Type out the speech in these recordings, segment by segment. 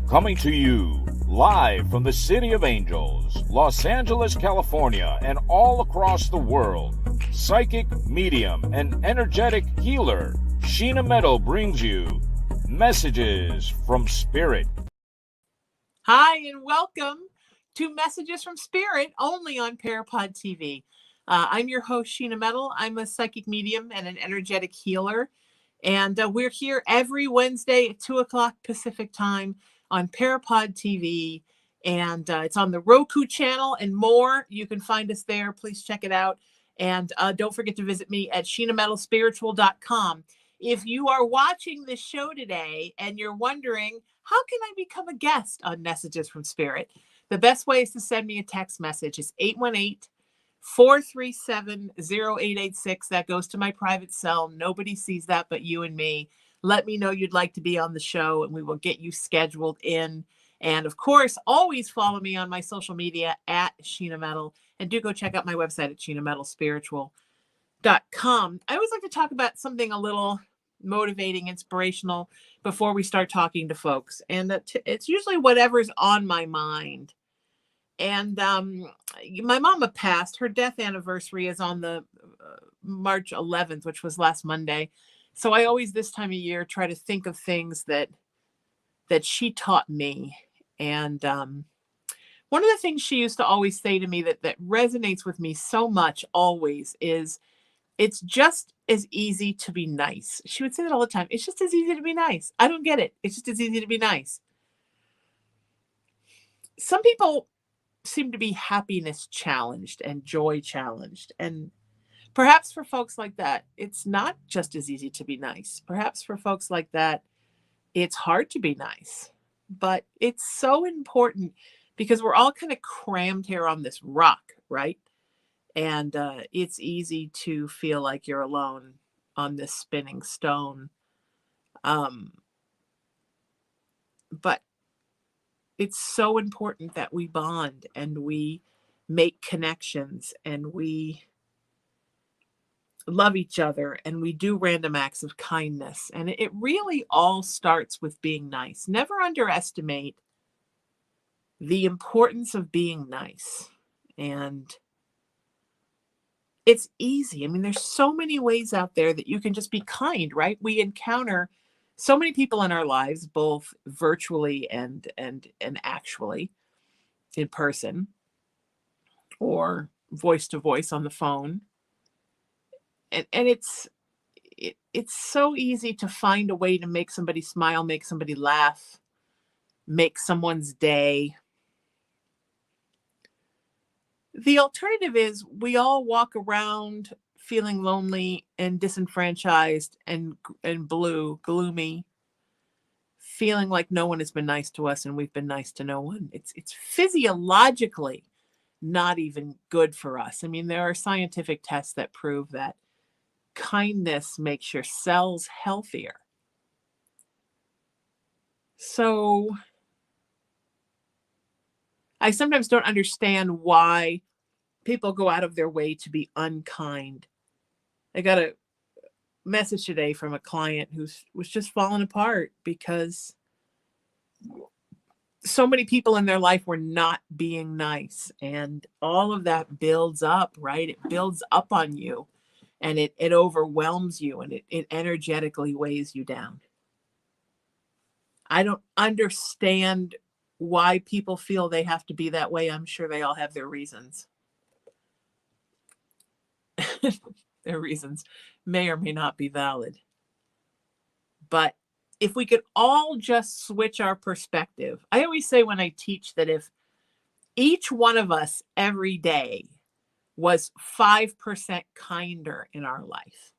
Coming to you live from the City of Angels, Los Angeles, California, and all across the world, psychic, medium, and energetic healer Sheena Metal brings you Messages from Spirit. Hi, and welcome to Messages from Spirit, only on PARAPOD TV. I'm your host, Sheena Metal. I'm a psychic medium and an energetic healer. And we're here every Wednesday at 2 o'clock Pacific time on PARAPOD TV. And it's on the Roku channel and more. You can find us there. Please check it out. And don't forget to visit me at sheenametalspiritual.com. If you are watching this show today and you're wondering, how can I become a guest on Messages from Spirit? The best way is to send me a text message. It's 818-437-0886. That goes to my private cell. Nobody sees that but you and me. Let me know you'd like to be on the show and we will get you scheduled in. And of course, always follow me on my social media at Sheena Metal. And do go check out my website at sheenametalspiritual.com. I always like to talk about something a little motivating, inspirational before we start talking to folks. And it's usually whatever's on my mind. And my mama passed. Her death anniversary is on the March 11th, which was last Monday. So I always, this time of year, try to think of things that she taught me. And one of the things she used to always say to me that resonates with me so much always is, it's just as easy to be nice. She would say that all the time. It's just as easy to be nice. I don't get it. It's just as easy to be nice. Some people seem to be happiness challenged and joy challenged. And perhaps for folks like that, it's not just as easy to be nice. Perhaps for folks like that, it's hard to be nice. But it's so important because we're all kind of crammed here on this rock, right? And it's easy to feel like you're alone on this spinning stone. But it's so important that we bond and we make connections and we love each other and we do random acts of kindness. And it really all starts with being nice. Never underestimate the importance of being nice. And it's easy. I mean, there's so many ways out there that you can just be kind, right? We encounter so many people in our lives, both virtually and actually in person or voice to voice on the phone. And it's so easy to find a way to make somebody smile, make somebody laugh, make someone's day. The alternative is we all walk around feeling lonely and disenfranchised and gloomy, feeling like no one has been nice to us and we've been nice to no one. It's physiologically not even good for us. I mean, there are scientific tests that prove that kindness makes your cells healthier. So I sometimes don't understand why people go out of their way to be unkind. I got a message today from a client who was just falling apart because so many people in their life were not being nice. And all of that builds up, right? It builds up on you and it overwhelms you and it energetically weighs you down. I don't understand why people feel they have to be that way. I'm sure they all have their reasons. Their reasons may or may not be valid. But if we could all just switch our perspective, I always say when I teach that if each one of us every day was 5% kinder in our life,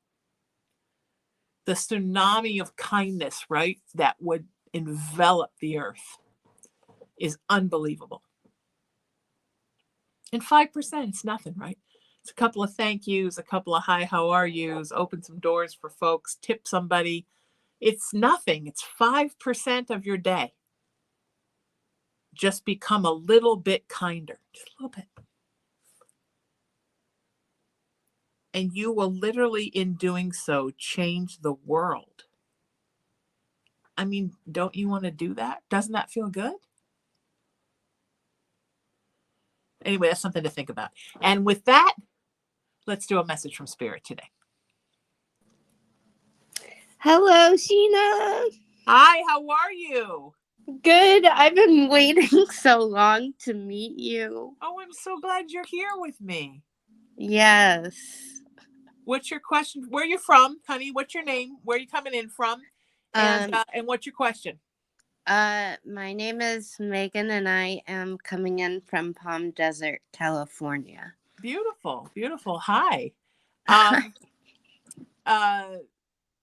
the tsunami of kindness, right, that would envelop the earth is unbelievable. And 5%, it's nothing, right? It's a couple of thank yous, a couple of hi, how are yous, open some doors for folks, tip somebody. It's nothing. It's 5% of your day. Just become a little bit kinder, just a little bit. And you will literally, in doing so, change the world. I mean, don't you want to do that? Doesn't that feel good? Anyway, that's something to think about. And with that, let's do a message from Spirit today. Hello, Sheena. Hi, how are you? Good. I've been waiting so long to meet you. Oh, I'm so glad you're here with me. Yes. What's your question? Where are you from, honey? What's your name? Where are you coming in from? And what's your question? My name is Megan, and I am coming in from Palm Desert, California. Beautiful, beautiful. Hi.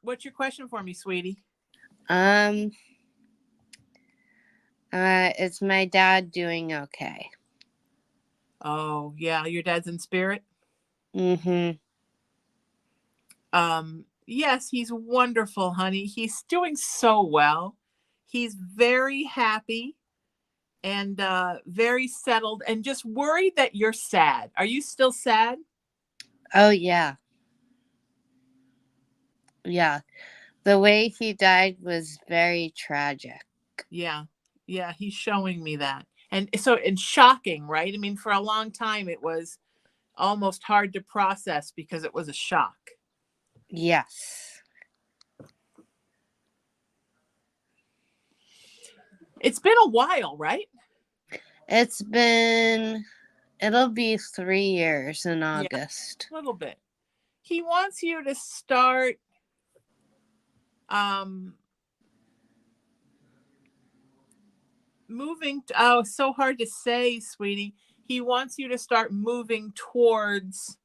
What's your question for me, sweetie? Is my dad doing okay? Oh, yeah, your dad's in spirit? Mm-hmm. Yes, he's wonderful, honey. He's doing so well. He's very happy and very settled and just worried that you're sad. Are you still sad? Oh, yeah. Yeah. The way he died was very tragic. Yeah. Yeah, he's showing me that. And shocking, right? I mean, for a long time, it was almost hard to process because it was a shock. Yes. It's been a while, right? It'll be 3 years in August. Yeah, a little bit. He wants you to start moving. Oh, so hard to say, sweetie. He wants you to start moving towards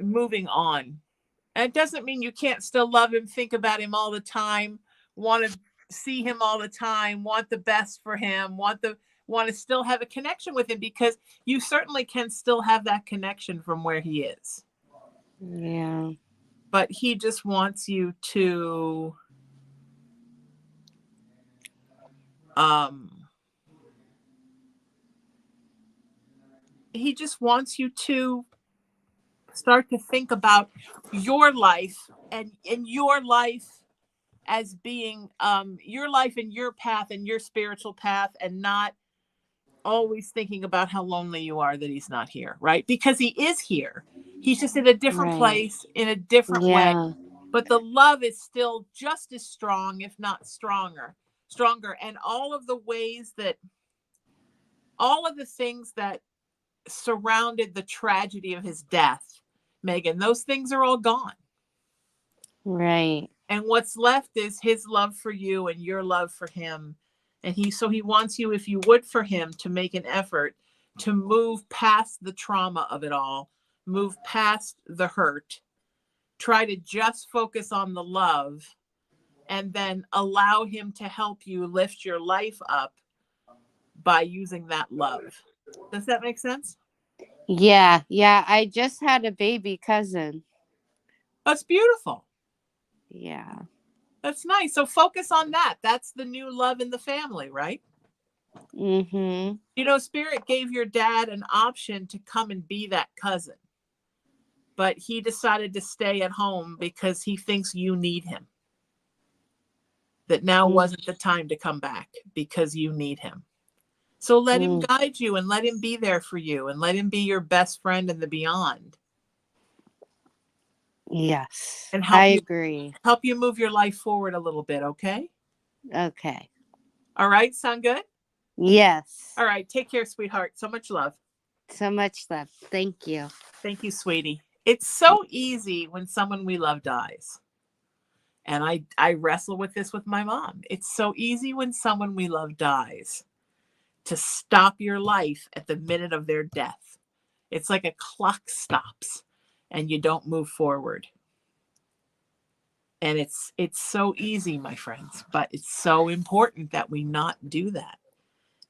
moving on. And it doesn't mean you can't still love him, think about him all the time, want to see him all the time, want the best for him, want to still have a connection with him, because you certainly can still have that connection from where he is. Yeah. But he just wants you to he just wants you to start to think about your life and your life as being your life and your path and your spiritual path, and not always thinking about how lonely you are that he's not here, right? Because he is here. He's just in a different place, in a different way. But the love is still just as strong, if not stronger. And all of the things that surrounded the tragedy of his death, Megan, those things are all gone. Right. And what's left is his love for you and your love for him. And he wants you, if you would, for him to make an effort to move past the trauma of it all, move past the hurt, try to just focus on the love, and then allow him to help you lift your life up by using that love. Does that make sense? Yeah. I just had a baby cousin. That's beautiful. Yeah. That's nice. So focus on that. That's the new love in the family, right? Mm-hmm. You know, Spirit gave your dad an option to come and be that cousin, but he decided to stay at home because he thinks you need him. That now wasn't the time to come back because you need him. So let him guide you and let him be there for you and let him be your best friend in the beyond. Yes. And I agree. Help you move your life forward a little bit, okay? Okay. All right, sound good? Yes. All right, take care, sweetheart. So much love. So much love. Thank you. Thank you, sweetie. It's so easy when someone we love dies. And I wrestle with this with my mom. It's so easy when someone we love dies to stop your life at the minute of their death. It's like a clock stops and you don't move forward. And it's so easy, my friends, but it's so important that we not do that.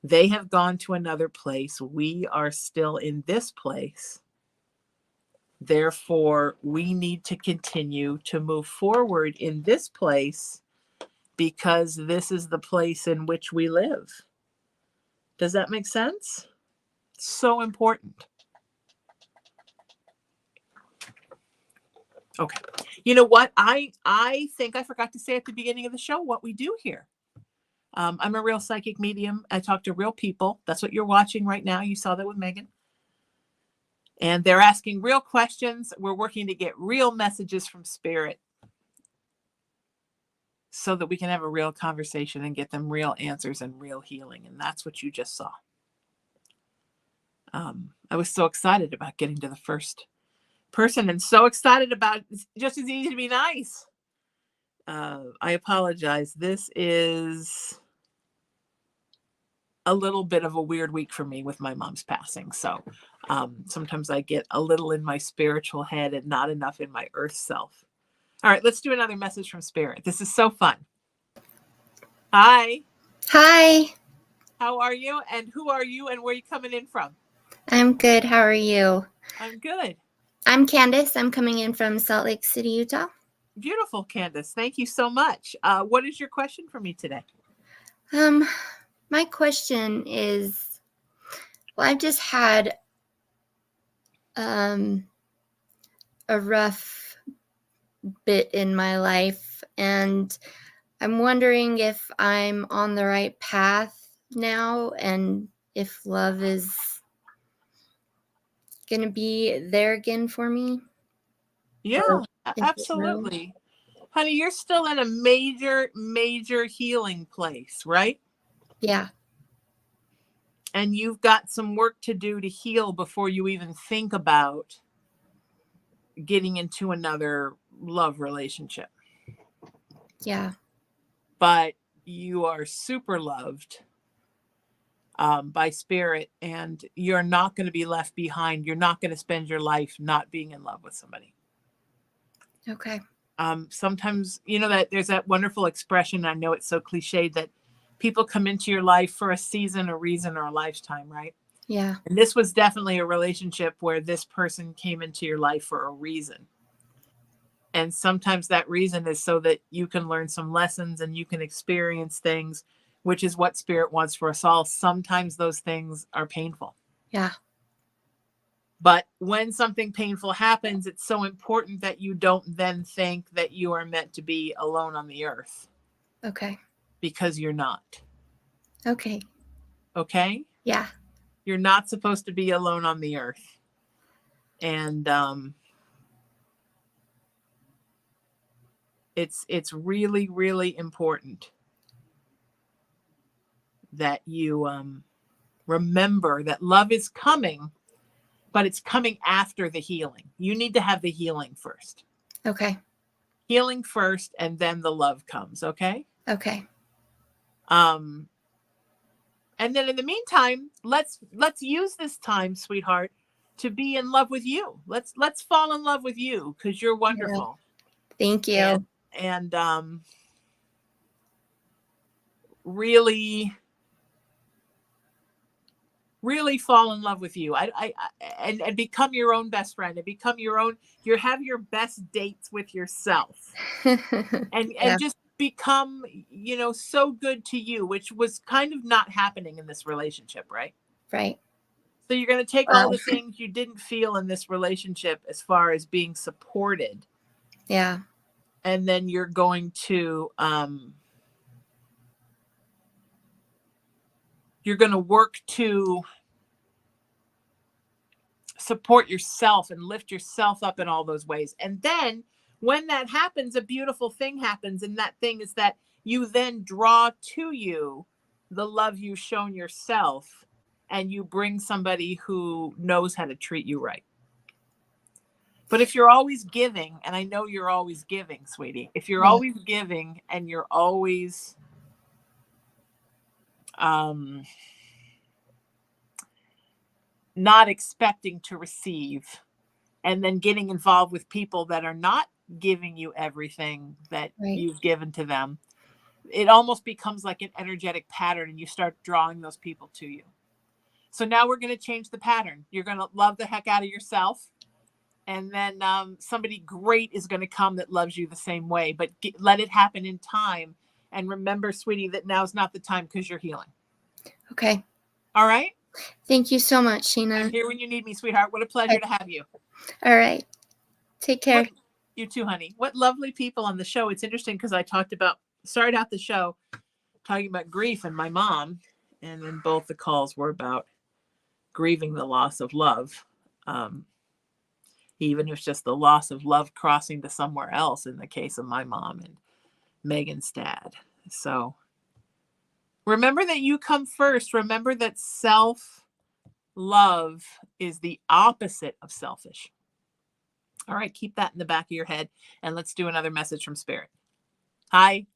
They have gone to another place. We are still in this place. Therefore, we need to continue to move forward in this place because this is the place in which we live. Does that make sense? So important. Okay. You know what? I think I forgot to say at the beginning of the show what we do here. I'm a real psychic medium. I talk to real people. That's what you're watching right now. You saw that with Megan. And they're asking real questions. We're working to get real messages from spirit so that we can have a real conversation and get them real answers and real healing. And that's what you just saw. I was so excited about getting to the first person and so excited about it's just as easy to be nice. I apologize. This is a little bit of a weird week for me with my mom's passing. So sometimes I get a little in my spiritual head and not enough in my earth self. All right, let's do another message from spirit. This is so fun. Hi. Hi, How are you? And who are you? And where are you coming in from? I'm good. How are you? I'm good. I'm Candace. I'm coming in from Salt Lake City, Utah. Beautiful, Candace. Thank you so much. What is your question for me today? My question is, well, I've just had a rough bit in my life, and I'm wondering if I'm on the right path now and if love is going to be there again for me. Yeah, Or if it will. absolutely. Honey, you're still in a major, major healing place, right? Yeah. And you've got some work to do to heal before you even think about getting into another love relationship. Yeah. But you are super loved by spirit, and you're not going to be left behind. You're not going to spend your life not being in love with somebody. Okay. Sometimes, you know, that there's that wonderful expression. I know it's so cliched that people come into your life for a season, a reason, or a lifetime, right? Yeah. And this was definitely a relationship where this person came into your life for a reason. And sometimes that reason is so that you can learn some lessons and you can experience things, which is what spirit wants for us all. Sometimes those things are painful. Yeah. But when something painful happens, it's so important that you don't then think that you are meant to be alone on the earth. Okay. Because you're not. Okay. Okay? Yeah. You're not supposed to be alone on the earth. And it's really, really important that you remember that love is coming, but it's coming after the healing. You need to have the healing first. Okay. Healing first, and then the love comes, okay? Okay. And then in the meantime, let's use this time, sweetheart, to be in love with you. Let's fall in love with you because you're wonderful. Thank you. And really fall in love with you. And become your own best friend and become your own. Have your best dates with yourself, and just become, you know, so good to you, which was kind of not happening in this relationship, right? Right. So you're going to take all the things you didn't feel in this relationship as far as being supported. Yeah. And then you're going to work to support yourself and lift yourself up in all those ways. And then when that happens, a beautiful thing happens. And that thing is that you then draw to you the love you've shown yourself, and you bring somebody who knows how to treat you right. But if you're always giving, and I know you're always giving, sweetie, if you're always giving and you're always not expecting to receive, and then getting involved with people that are not giving you everything that you've given to them, it almost becomes like an energetic pattern, and you start drawing those people to you. So now we're going to change the pattern. You're going to love the heck out of yourself. And then somebody great is going to come that loves you the same way, but let it happen in time. And remember, sweetie, that now's not the time because you're healing. Okay. All right. Thank you so much, Sheena. I'm here when you need me, sweetheart. What a pleasure to have you. All right. Take care. You too, honey. What lovely people on the show. It's interesting because I started out the show talking about grief and my mom, and then both the calls were about grieving the loss of love. Even if it's just the loss of love crossing to somewhere else in the case of my mom and Megan's dad. So remember that you come first. Remember that self-love is the opposite of selfish. All right, keep that in the back of your head, and let's do another message from Spirit. Hi.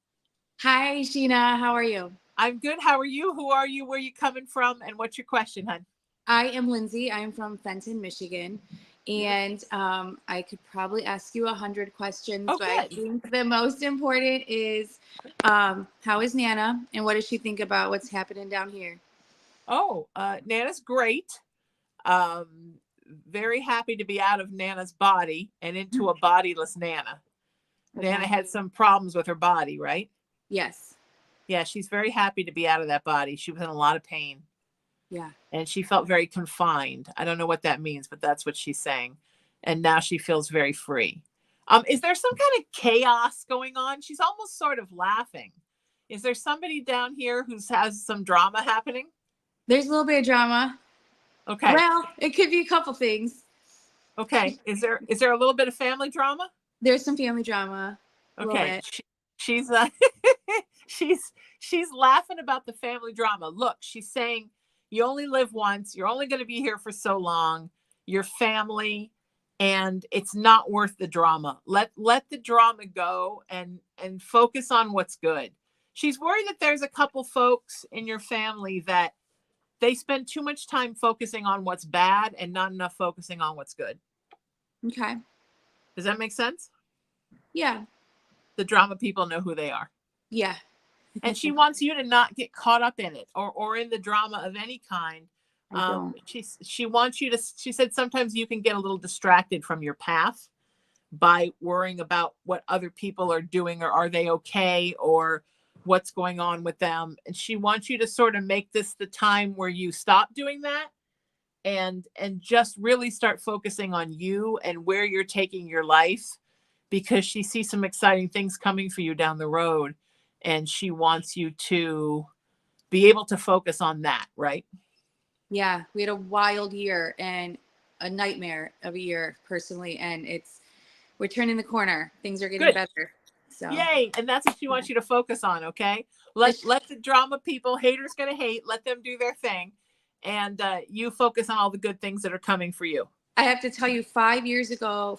Hi, Sheena. How are you? I'm good. How are you? Who are you? Where are you coming from? And what's your question, hon? I am Lindsay. I'm from Fenton, Michigan. And I could probably ask you 100 questions, but I think the most important is how is Nana and what does she think about what's happening down here? Oh, Nana's great. Very happy to be out of Nana's body and into a bodiless Nana. Okay. Nana had some problems with her body, right? Yes. Yeah, she's very happy to be out of that body. She was in a lot of pain. Yeah. And she felt very confined. I don't know what that means, but that's what she's saying. And now she feels very free. Is there some kind of chaos going on? She's almost sort of laughing. Is there somebody down here who has some drama happening? There's a little bit of drama. Okay. Well, it could be a couple things. Okay. Is there a little bit of family drama? There's some family drama. Okay. She's she's laughing about the family drama. Look, she's saying you only live once. You're only going to be here for so long. Your family, and it's not worth the drama. Let the drama go and focus on what's good. She's worried that there's a couple folks in your family that they spend too much time focusing on what's bad and not enough focusing on what's good. Okay. Does that make sense? Yeah. The drama people know who they are. Yeah. And she wants you to not get caught up in it or in the drama of any kind. She wants you to, she said sometimes you can get a little distracted from your path by worrying about what other people are doing, or are they okay, or what's going on with them. And she wants you to sort of make this the time where you stop doing that and just really start focusing on you and where you're taking your life, because she sees some exciting things coming for you down the road. And she wants you to be able to focus on that, right? Yeah, we had a wild year and a nightmare of a year personally, and we're turning the corner. Things are getting better. So yay! And that's what she wants you to focus on. Okay, let the drama people, haters gonna hate, let them do their thing, and you focus on all the good things that are coming for you. I have to tell you, 4 years ago,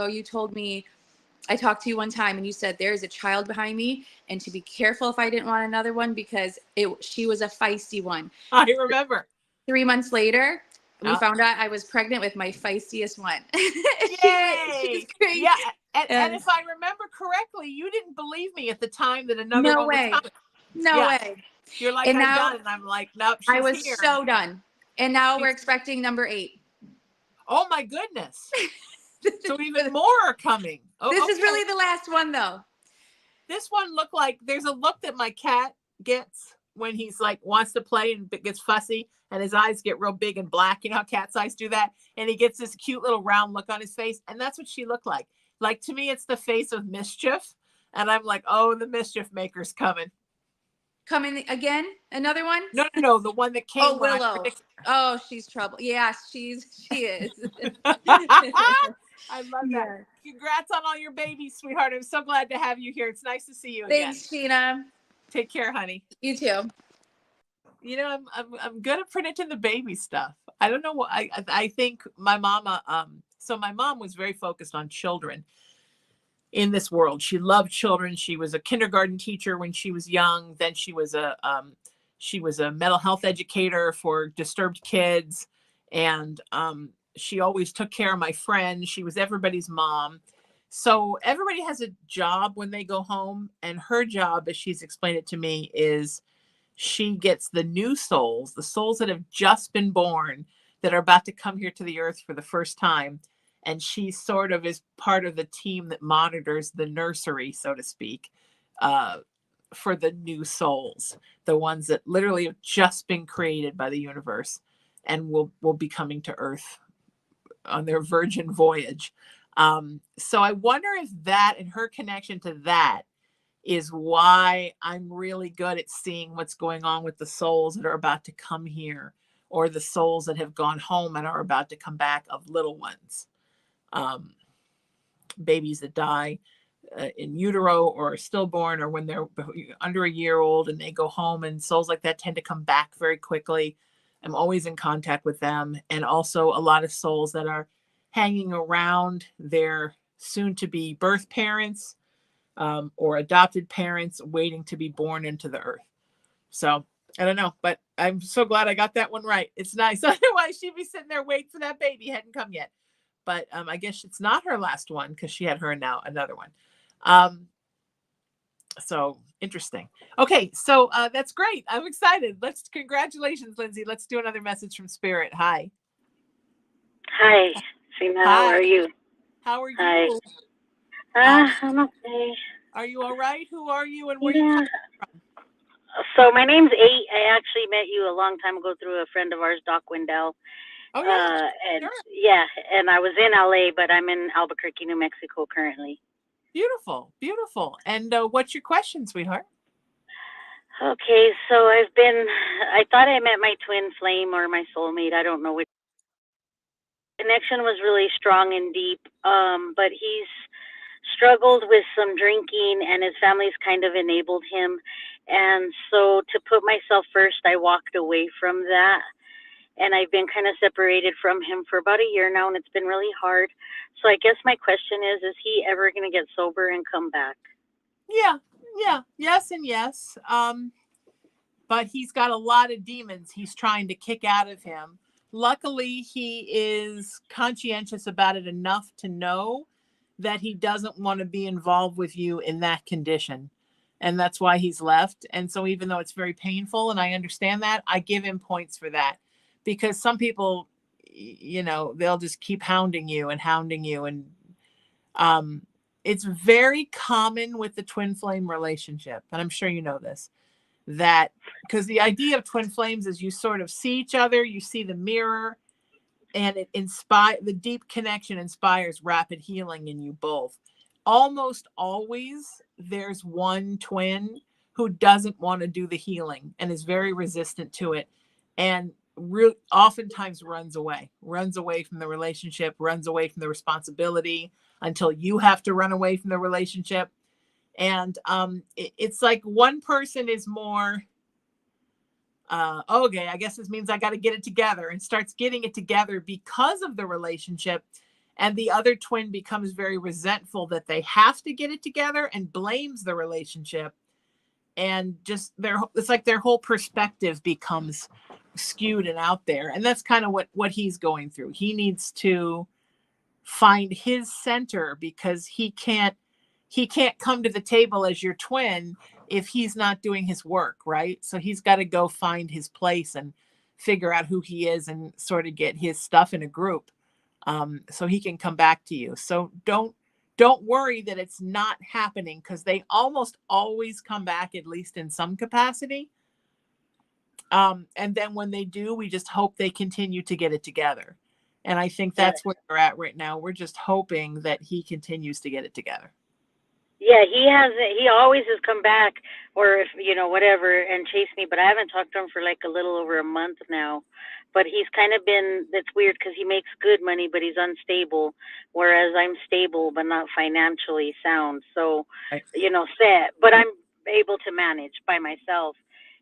you told me, I talked to you one time and you said there is a child behind me and to be careful if I didn't want another one because she was a feisty one. I remember. 3 months later, we found out I was pregnant with my feistiest one. Yay! She's yeah, and if I remember correctly, you didn't believe me at the time that another one was coming. No way. You're like, I'm done. And I'm like, nope, she's I was here. so done. And now we're expecting number 8. Oh my goodness. So even more are coming. This is really the last one though. This one looked like, there's a look that my cat gets when he's like wants to play and gets fussy and his eyes get real big and black. You know how cat's eyes do that? And he gets this cute little round look on his face. And that's what she looked like. Like, to me, it's the face of mischief. And I'm like, oh, the mischief maker's coming. Coming again? Another one? No. The one that came. Oh, Willow. Oh, she's trouble. Yeah, she is. I love that. Congrats on all your babies, sweetheart. I'm so glad to have you here. It's nice to see you again. Thanks, Sheena. Take care, honey. You too. You know, I'm good at predicting the baby stuff. I don't know what I think my mama. So my mom was very focused on children in this world. She loved children. She was a kindergarten teacher when she was young. Then she was a mental health educator for disturbed kids, and she always took care of my friends. She was everybody's mom. So everybody has a job when they go home, and her job, as she's explained it to me, is she gets the new souls, the souls that have just been born, that are about to come here to the earth for the first time. And she sort of is part of the team that monitors the nursery, so to speak, for the new souls, the ones that literally have just been created by the universe and will be coming to earth on their virgin voyage. So I wonder if that and her connection to that is why I'm really good at seeing what's going on with the souls that are about to come here, or the souls that have gone home and are about to come back, of little ones, babies that die in utero or stillborn, or when they're under a year old and they go home, and souls like that tend to come back very quickly. I'm always in contact with them. And also a lot of souls that are hanging around their soon to be birth parents, or adopted parents waiting to be born into the earth. So I don't know, but I'm so glad I got that one right. It's nice. Otherwise she'd be sitting there waiting for that baby. Hadn't come yet. But I guess it's not her last one, because she had her now another one. So interesting. Okay, so that's great. I'm excited. Congratulations, Lindsay. Let's do another message from Spirit. Hi. Hi, Sheena. How are you? How are you? Hi. I'm okay. Are you all right? Who are you, and where are you coming from? So my name's A. I actually met you a long time ago through a friend of ours, Doc Wendell. Oh yeah. And sure. yeah, and I was in LA, but I'm in Albuquerque, New Mexico currently. Beautiful, beautiful. And what's your question, sweetheart? Okay, so I thought I met my twin flame or my soulmate. I don't know which. Connection was really strong and deep, but he's struggled with some drinking, and his family's kind of enabled him. And so to put myself first, I walked away from that. And I've been kind of separated from him for about a year now, and it's been really hard. So I guess my question is he ever going to get sober and come back? Yeah. Yes and yes. But he's got a lot of demons he's trying to kick out of him. Luckily, he is conscientious about it enough to know that he doesn't want to be involved with you in that condition. And that's why he's left. And so even though it's very painful, and I understand that, I give him points for that. Because some people, they'll just keep hounding you. And it's very common with the twin flame relationship. And I'm sure you know this, that because the idea of twin flames is you sort of see each other, you see the mirror, and the deep connection inspires rapid healing in you both. Almost always there's one twin who doesn't want to do the healing and is very resistant to it. And oftentimes runs away from the relationship, runs away from the responsibility until you have to run away from the relationship. And it's like one person is more, okay, I guess this means I got to get it together, and starts getting it together because of the relationship. And the other twin becomes very resentful that they have to get it together and blames the relationship. And just it's like their whole perspective becomes skewed and out there. And that's kind of what he's going through. He needs to find his center, because he can't come to the table as your twin if he's not doing his work, right? So he's got to go find his place and figure out who he is and sort of get his stuff in a group, so he can come back to you. So don't worry that it's not happening, because they almost always come back, at least in some capacity. And then when they do, we just hope they continue to get it together. And I think that's where we're at right now. We're just hoping that he continues to get it together. Yeah, he always has come back, or if, whatever, and chased me, but I haven't talked to him for like a little over a month now. But he's kind of that's weird, because he makes good money, but he's unstable, whereas I'm stable, but not financially sound. So, set, but I'm able to manage by myself.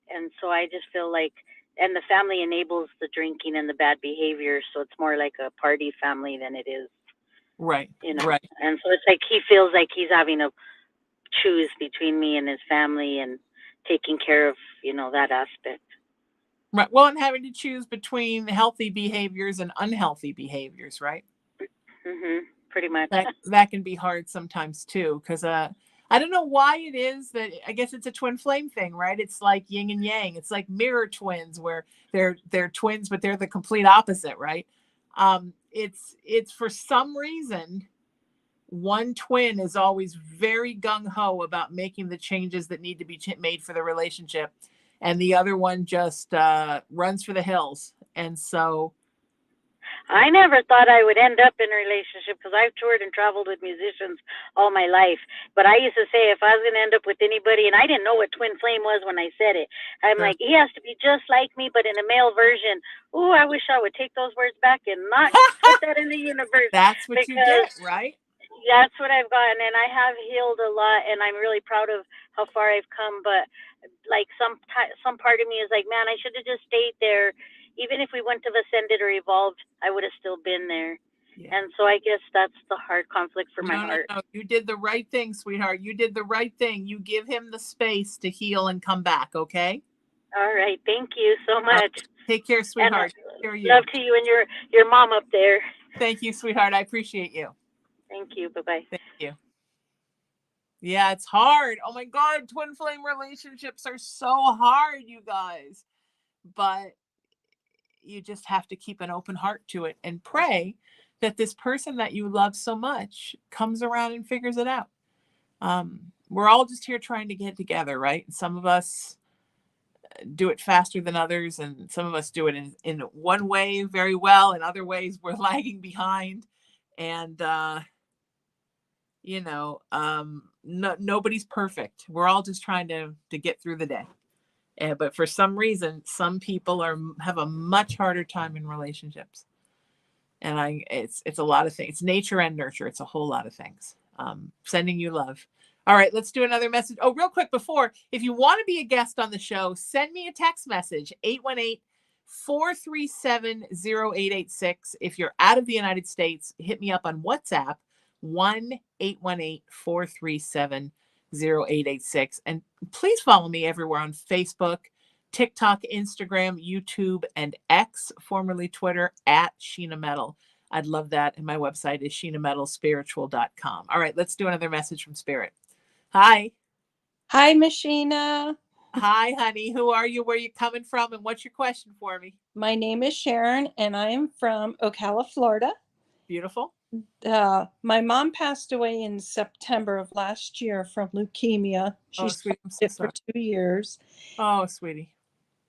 And so I just feel like, and the family enables the drinking and the bad behavior. So it's more like a party family than it is. Right. Right. And so it's like he feels like he's having to choose between me and his family, and taking care of, that aspect. Right. Well, and having to choose between healthy behaviors and unhealthy behaviors, right? Pretty much. That can be hard sometimes too, because I don't know why it is that, I guess it's a twin flame thing, right? It's like yin and yang. It's like mirror twins, where they're twins, but they're the complete opposite, right? It's for some reason, one twin is always very gung-ho about making the changes that need to be made for the relationship, and the other one just runs for the hills. And so I never thought I would end up in a relationship because I've toured and traveled with musicians all my life. But I used to say if I was going to end up with anybody, and I didn't know what twin flame was when I said it, I'm like, he has to be just like me, but in a male version. Ooh, I wish I would take those words back and not put that in the universe. That's what you get, right? That's what I've gotten, and I have healed a lot, and I'm really proud of how far I've come. But like some part of me is like, man, I should have just stayed there. Even if we wouldn't have ascended or evolved, I would have still been there. Yeah. And so I guess that's the hard conflict for my heart. No, you did the right thing, sweetheart. You did the right thing. You give him the space to heal and come back, okay? All right. Thank you so much. Take care, sweetheart. Love to you and your mom up there. Thank you, sweetheart. I appreciate you. Thank you. Bye-bye. Thank you. Yeah, it's hard. Oh my God, twin flame relationships are so hard, you guys. But you just have to keep an open heart to it and pray that this person that you love so much comes around and figures it out. We're all just here trying to get together, right? And some of us do it faster than others, and some of us do it in one way very well. In other ways, we're lagging behind. And nobody's perfect. We're all just trying to get through the day. But for some reason, some people have a much harder time in relationships. And it's a lot of things. It's nature and nurture. It's a whole lot of things. Sending you love. All right, let's do another message. Oh, real quick before, if you want to be a guest on the show, send me a text message, 818-437-0886. If you're out of the United States, hit me up on WhatsApp, 1-818-437-0886. And please follow me everywhere on Facebook, TikTok, Instagram, YouTube, and X, formerly Twitter, at Sheena Metal. I'd love that. And my website is sheenametalspiritual.com. All right, let's do another message from Spirit. Hi. Hi, Miss Sheena. Hi, honey. Who are you? Where are you coming from? And what's your question for me? My name is Sharon, and I am from Ocala, Florida. Beautiful. My mom passed away in September of last year from leukemia. She's sweetie, I'm so it sorry. for 2 years. Oh, sweetie.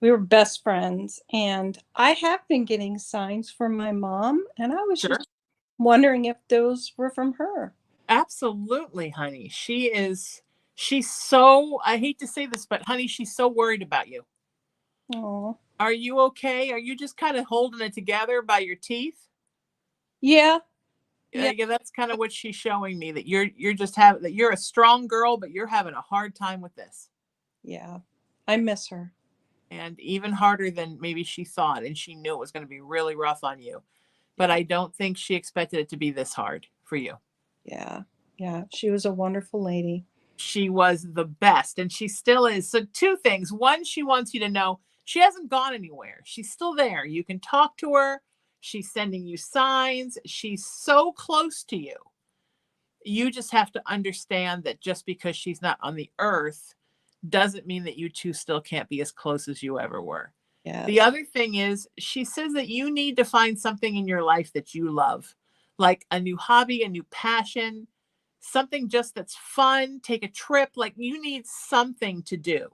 We were best friends, and I have been getting signs from my mom, and I was just wondering if those were from her. Absolutely, honey. She's so, I hate to say this, but honey, she's so worried about you. Oh. Are you okay? Are you just kind of holding it together by your teeth? Yeah. Yeah, that's kind of what she's showing me, that you're a strong girl, but you're having a hard time with this. Yeah. I miss her. And even harder than maybe she thought, and she knew it was going to be really rough on you. But I don't think she expected it to be this hard for you. Yeah. Yeah. She was a wonderful lady. She was the best, and she still is. So 2 things. One, she wants you to know she hasn't gone anywhere. She's still there. You can talk to her. She's sending you signs. She's so close to you. You just have to understand that just because she's not on the earth doesn't mean that you two still can't be as close as you ever were. Yes. The other thing is, she says that you need to find something in your life that you love, like a new hobby, a new passion, something just that's fun. Take a trip. Like, you need something to do.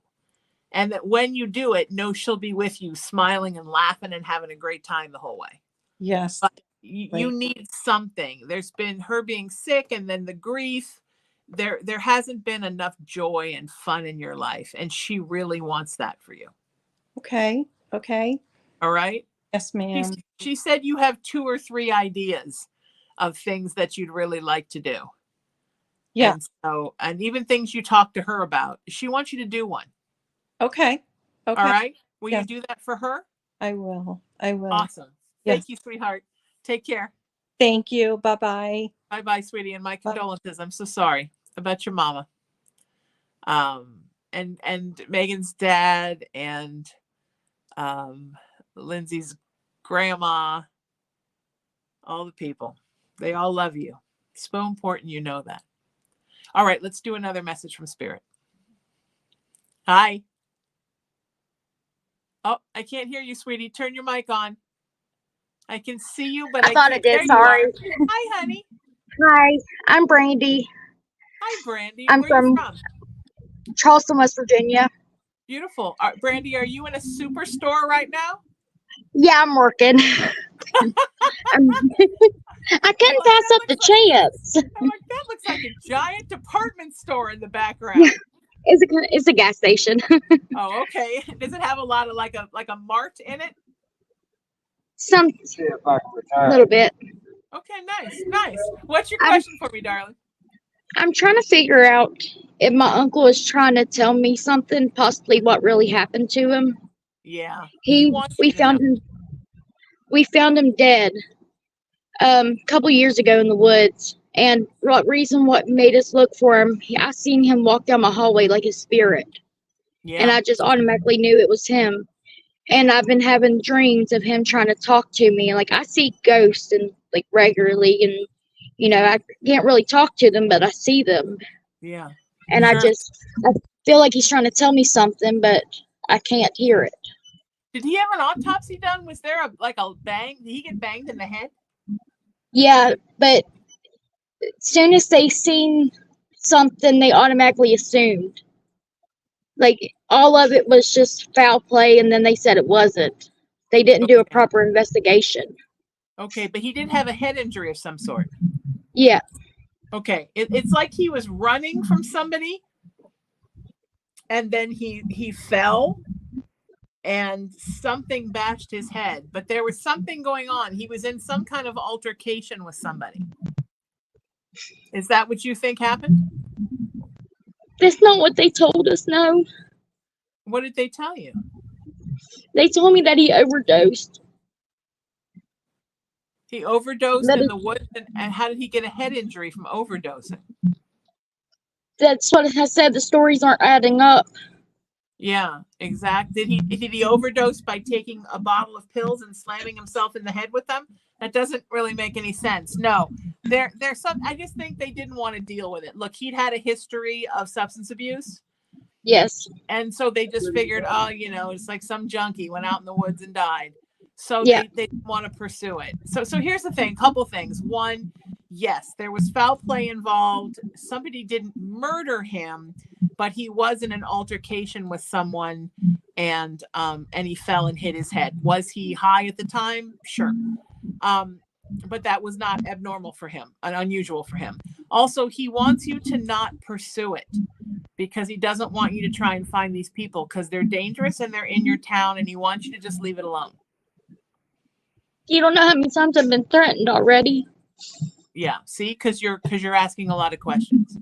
And that when you do it, know she'll be with you, smiling and laughing and having a great time the whole way. Yes. But you need something. There's been her being sick, and then the grief. There hasn't been enough joy and fun in your life, and she really wants that for you. Okay. All right? Yes, ma'am. She said you have 2 or 3 ideas of things that you'd really like to do. Yeah. And even things you talk to her about. She wants you to do one. Okay. All right? Will Yes. you do that for her? I will. Awesome. Yes. Thank you, sweetheart. Take care. Thank you. Bye-bye. Bye-bye, sweetie. And my condolences. I'm so sorry about your mama. And Megan's dad, and Lindsay's grandma, all the people. They all love you. It's so important you know that. All right, let's do another message from Spirit. Hi. Oh, I can't hear you, sweetie. Turn your mic on. I can see you, but I thought can't. it did. Sorry. Hi, honey. Hi, I'm Brandy. Hi, Brandy. I'm Where are you from Charleston, West Virginia. Beautiful. Brandy, are you in a superstore right now? Yeah, I'm working. I couldn't pass up the chance. I'm like, that looks like a giant department store in the background. It's a gas station. Oh, okay. Does it have a lot of like a mart in it? Some little bit. Okay, nice. What's your question for me, darling? I'm trying to figure out if my uncle is trying to tell me something, possibly what really happened to him. Yeah. We found him dead a couple years ago in the woods. And what made us look for him, I seen him walk down my hallway like a spirit. Yeah. And I just automatically knew it was him. And I've been having dreams of him trying to talk to me. And like I see ghosts and like regularly, and I can't really talk to them, but I see them. Yeah. And I feel like he's trying to tell me something, but I can't hear it. Did he have an autopsy done? Was there a bang? Did he get banged in the head? Yeah, but as soon as they seen something, they automatically assumed. Like, all of it was just foul play, and then they said it wasn't. They didn't do a proper investigation. Okay, but he did have a head injury of some sort. Yeah. Okay, it's like he was running from somebody, and then he fell, and something bashed his head. But there was something going on. He was in some kind of altercation with somebody. Is that what you think happened? That's not what they told us, no. What did they tell you? They told me that he overdosed. He overdosed in the woods, and how did he get a head injury from overdosing? That's what I said. The stories aren't adding up. Yeah, exactly. Did he overdose by taking a bottle of pills and slamming himself in the head with them? That doesn't really make any sense. No, there's some. I just think they didn't want to deal with it. Look, he'd had a history of substance abuse. Yes. And so they just figured, it's like some junkie went out in the woods and died. So they didn't want to pursue it. So here's the thing, couple things. One, yes, there was foul play involved. Somebody didn't murder him, but he was in an altercation with someone, and he fell and hit his head. Was he high at the time? Sure. But that was not abnormal for him and unusual for him. Also, he wants you to not pursue it because he doesn't want you to try and find these people because they're dangerous and they're in your town, and he wants you to just leave it alone. You don't know how many times I've been threatened already. Yeah, see, because you're asking a lot of questions.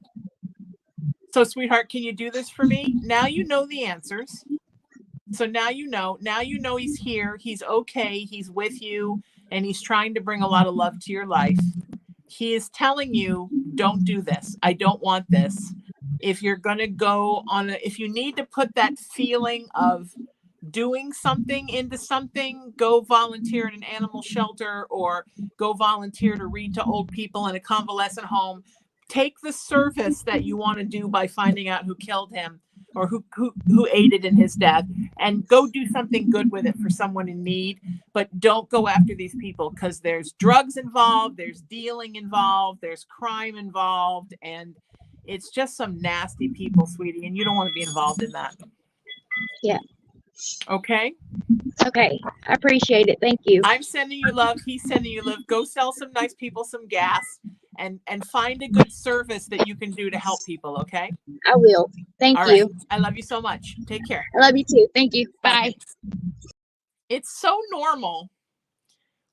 So, sweetheart, can you do this for me? Now you know the answers. So now you know he's here. He's okay. He's with you, and he's trying to bring a lot of love to your life. He is telling you, don't do this. I don't want this. If you're going to go if you need to put that feeling of doing something into something, go volunteer in an animal shelter or go volunteer to read to old people in a convalescent home. Take the service that you want to do by finding out who killed him or who aided in his death, and go do something good with it for someone in need. But don't go after these people because there's drugs involved, there's dealing involved, there's crime involved, and it's just some nasty people, sweetie, and you don't want to be involved in that. Yeah. Okay? Okay. I appreciate it. Thank you. I'm sending you love. He's sending you love. Go sell some nice people some gas and find a good service that you can do to help people, okay? I will. Thank you. Right. I love you so much. Take care. I love you too. Thank you. Bye. It's so normal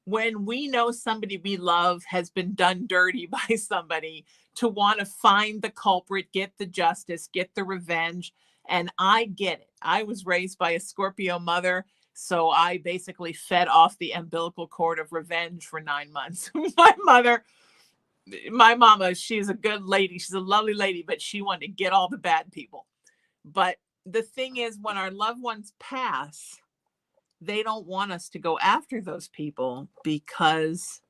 when we know somebody we love has been done dirty by somebody to want to find the culprit, get the justice, get the revenge. And I get it. I was raised by a Scorpio mother, so I basically fed off the umbilical cord of revenge for 9 months. My mama, she's a good lady. She's a lovely lady, but she wanted to get all the bad people. But the thing is, when our loved ones pass, they don't want us to go after those people because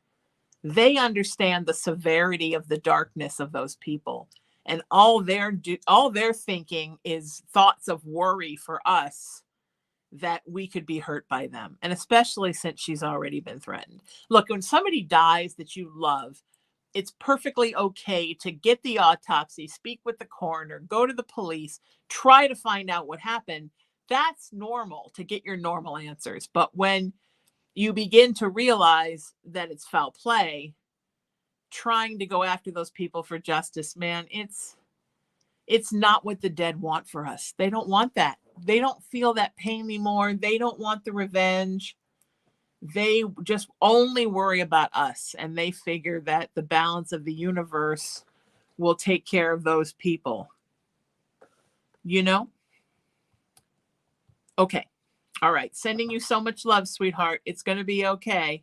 they understand the severity of the darkness of those people. And all they're thinking is thoughts of worry for us that we could be hurt by them. And especially since she's already been threatened. Look, when somebody dies that you love, it's perfectly okay to get the autopsy, speak with the coroner, go to the police, try to find out what happened. That's normal to get your normal answers. But when you begin to realize that it's foul play, trying to go after those people for justice, man, it's not what the dead want for us. They don't want that. They don't feel that pain anymore. They don't want the revenge. They just only worry about us, and they figure that the balance of the universe will take care of those people. You know? Okay. All right. Sending you so much love, sweetheart. It's going to be okay.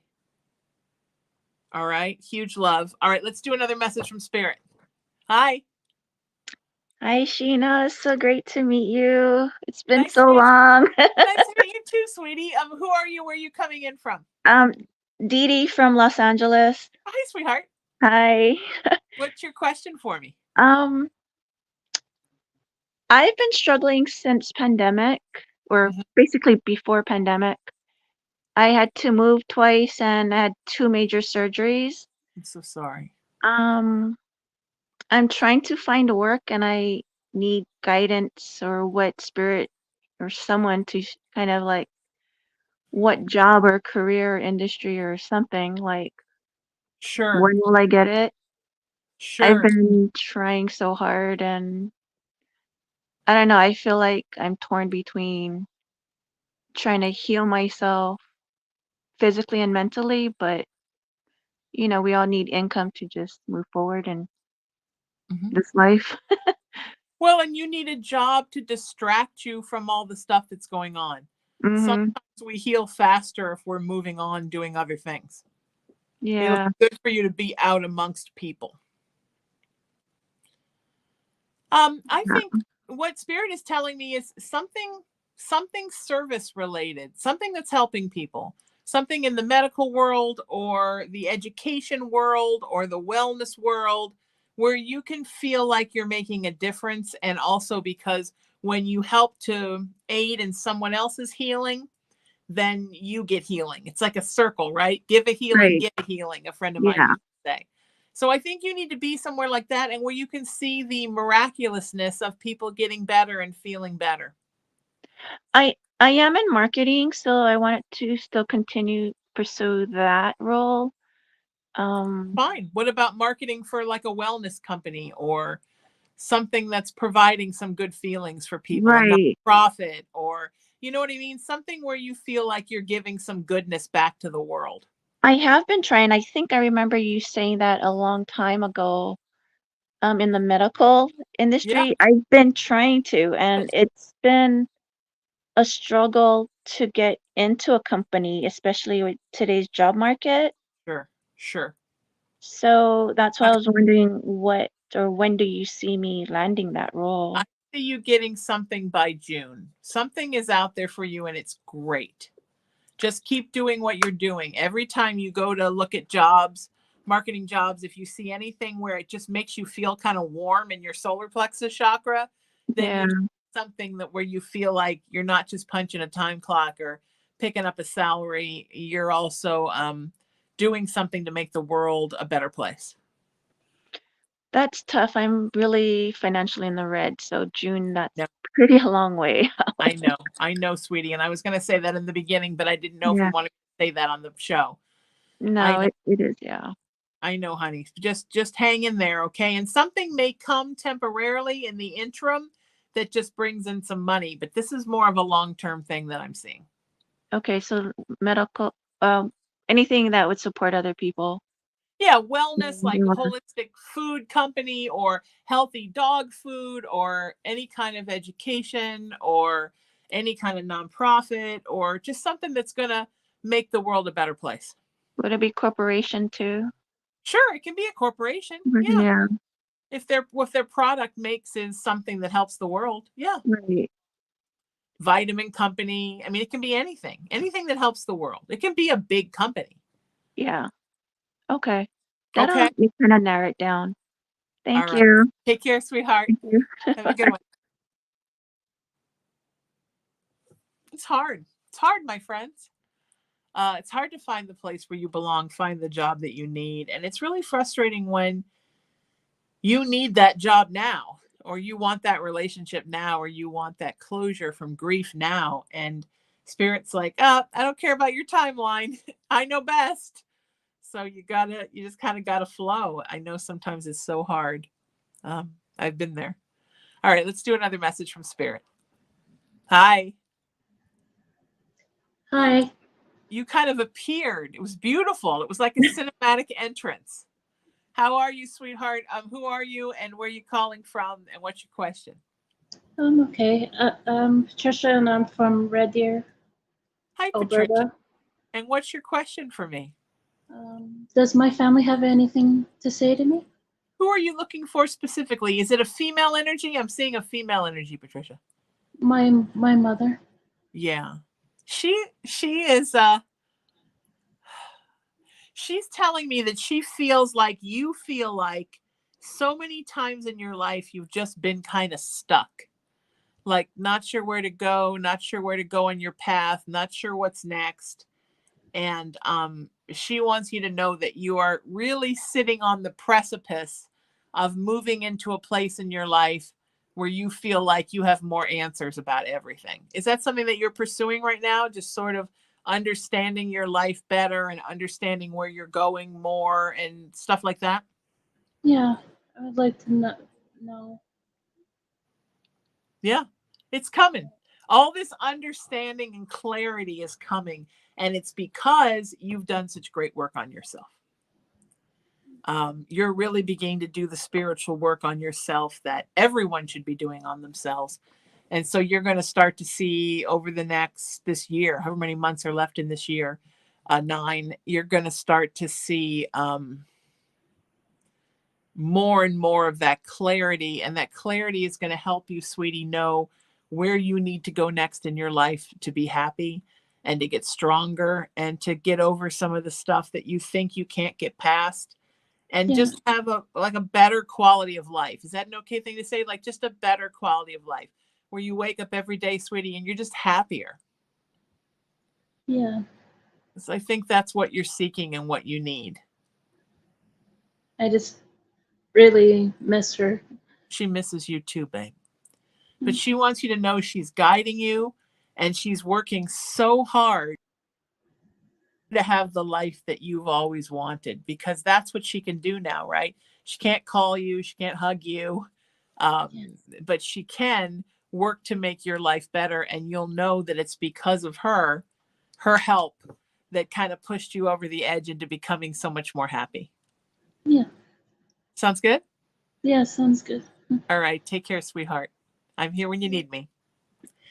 All right. Huge love. All right. Let's do another message from Spirit. Hi. Hi, Sheena. It's so great to meet you. It's been Nice so to meet you. long. Nice to meet you too, sweetie. Who are you? Where are you coming in from? Dee Dee from Los Angeles. Hi, sweetheart. Hi. What's your question for me? Um, I've been struggling since pandemic, or basically before pandemic. I had to move twice and I had 2 major surgeries. I'm so sorry. I'm trying to find work and I need guidance or what spirit or someone to kind of like what job or career industry or something like Sure. when will I get it? I've Sure. been trying so hard and I don't know, I feel like I'm torn between trying to heal myself physically and mentally, but you know, we all need income to just move forward in this life. Well, and you need a job to distract you from all the stuff that's going on. Mhm. Sometimes we heal faster if we're moving on doing other things. It'll Yeah. be good for you to be out amongst people. I think what Spirit is telling me is something service related, something that's helping people, something in the medical world or the education world or the wellness world where you can feel like you're making a difference. And also because when you help to aid in someone else's healing, then you get healing. It's like a circle, right? Give a healing, Right. get a healing, a friend of mine Yeah. used to say. So I think you need to be somewhere like that and where you can see the miraculousness of people getting better and feeling better. I am in marketing, so I wanted to still continue pursue that role. Fine. What about marketing for like a wellness company or something that's providing some good feelings for people, a Right. nonprofit, or you know what I mean? Something where you feel like you're giving some goodness back to the world. I have been trying. I think I remember you saying that a long time ago, in the medical Yeah. industry. I've been trying to, and it's been a struggle to get into a company, especially with today's job market. Sure. Sure. So that's why I was wondering what or when do you see me landing that I role? see you getting something by June. Something is out there for you and it's great. Just keep doing what you're doing. Every time you go to look at jobs, marketing jobs, if you see anything where it just makes you feel kind of warm in your solar plexus chakra, then Yeah. you're doing something that where you feel like you're not just punching a time clock or picking up a salary, you're also doing something to make the world a better place. That's tough. I'm really financially in the red, so June, that's No, pretty a long way I out. know, sweetie. And I was going to say that in the beginning, but I didn't know if you Yeah. wanted to say that on the show. I No, know. it is, yeah. I know, honey. Just hang in there, okay? And something may come temporarily in the interim that just brings in some money, but this is more of a long-term thing that I'm seeing. Okay, so medical, anything that would support other people. Yeah, wellness like Yeah. holistic food company or healthy dog food or any kind of education or any kind of nonprofit or just something that's going to make the world a better place. Would it be corporation too? Sure, it can be a corporation. Yeah. Yeah, If their product makes is something that helps the world. Yeah. right. Vitamin company. I mean, it can be anything that helps the world. It can be a big company. Yeah. Okay. That'll Okay. help me kind of narrow it down. All Thank right. you. Take care, sweetheart. Thank you. Have a good one. It's hard. It's hard, my friends. It's hard to find the place where you belong, find the job that you need. And it's really frustrating when you need that job now, or you want that relationship now, or you want that closure from grief now. And Spirit's like, I don't care about your timeline. I know best. So you just kind of gotta flow. I know sometimes it's so hard. I've been there. All right, let's do another message from Spirit. Hi. Hi. You kind of appeared. It was beautiful. It was like a cinematic entrance. How are you, sweetheart? Who are you and where are you calling from and what's your question? Okay. I'm Patricia and I'm from Red Deer, Hi, Alberta. Patricia. And what's your question for me? Does my family have anything to say to me? Who are you looking for specifically? Is it a female energy? I'm seeing a female energy, Patricia. My mother. Yeah. She is she's telling me that she feels like you feel like so many times in your life you've just been kind of stuck. Like not sure where to go, not sure where to go on your path, not sure what's next. And she wants you to know that you are really sitting on the precipice of moving into a place in your life where you feel like you have more answers about everything. Is that something that you're pursuing right now? Just sort of understanding your life better and understanding where you're going more and stuff like that? Yeah, I would like to know. Yeah, it's coming. All this understanding and clarity is coming. And it's because you've done such great work on yourself. You're really beginning to do the spiritual work on yourself that everyone should be doing on themselves. And so you're going to start to see over this year, however many months are left in this year, 9, you're going to start to see more and more of that clarity. And that clarity is going to help you, sweetie, know where you need to go next in your life to be happy and to get stronger and to get over some of the stuff that you think you can't get past. And just have a better quality of life. Is that an okay thing to say? Like just a better quality of life where you wake up every day, sweetie, and you're just happier. Yeah. So I think that's what you're seeking and what you need. I just really miss her. She misses you too, babe. But she wants you to know she's guiding you and she's working so hard to have the life that you've always wanted, because that's what she can do now, right? She can't call you, she can't hug you, but she can work to make your life better, and you'll know that it's because of her help that kind of pushed you over the edge into becoming so much more happy. Yeah. Sounds good? Yeah, sounds good. All right, take care, sweetheart. I'm here when you need me.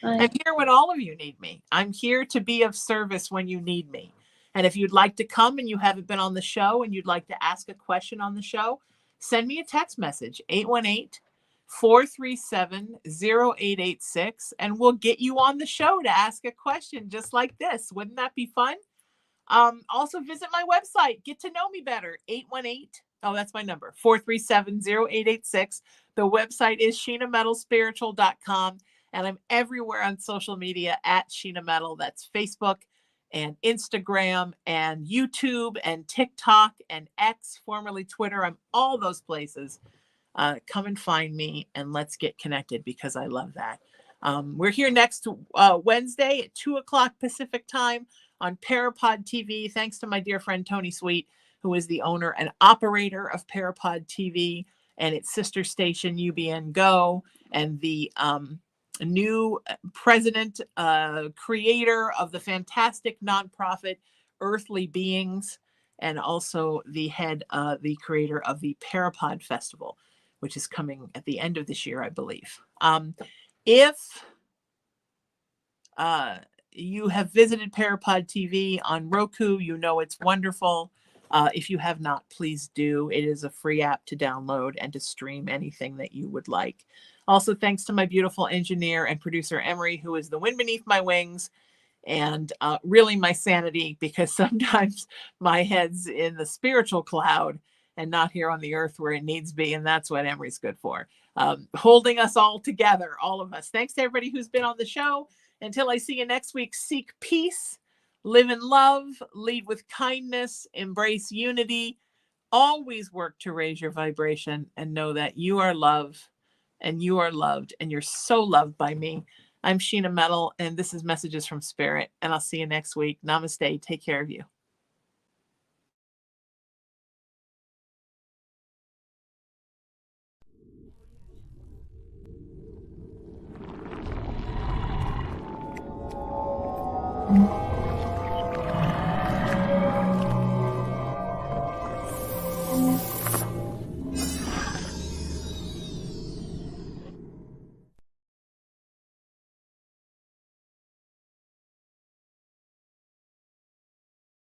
Bye. I'm here when all of you need me. I'm here to be of service when you need me. And if you'd like to come and you haven't been on the show and you'd like to ask a question on the show, send me a text message, 818-437-0886, and we'll get you on the show to ask a question just like this. Wouldn't that be fun? Also visit my website, get to know me better, 818, that's my number, 437-0886. The website is sheenametalspiritual.com. And I'm everywhere on social media at Sheena Metal. That's Facebook and Instagram and YouTube and TikTok and X, formerly Twitter. I'm all those places. Come and find me and let's get connected because I love that. We're here next Wednesday at 2:00 Pacific time on PARAPOD TV. Thanks to my dear friend Tony Sweet, who is the owner and operator of PARAPOD TV and its sister station UBN Go, and the new president, creator of the fantastic nonprofit Earthly Beings, and also the creator of the Parapod Festival, which is coming at the end of this year, I believe. If you have visited Parapod TV on Roku, you know it's wonderful. If you have not, please do. It is a free app to download and to stream anything that you would like. Also, thanks to my beautiful engineer and producer, Emery, who is the wind beneath my wings and really my sanity, because sometimes my head's in the spiritual cloud and not here on the earth where it needs to be. And that's what Emery's good for. Holding us all together, all of us. Thanks to everybody who's been on the show. Until I see you next week, seek peace, live in love, lead with kindness, embrace unity, always work to raise your vibration, and know that you are love and you are loved and you're so loved by me. I'm Sheena Metal, and this is Messages from Spirit. And I'll see you next week. Namaste. Take care of you. Mm-hmm.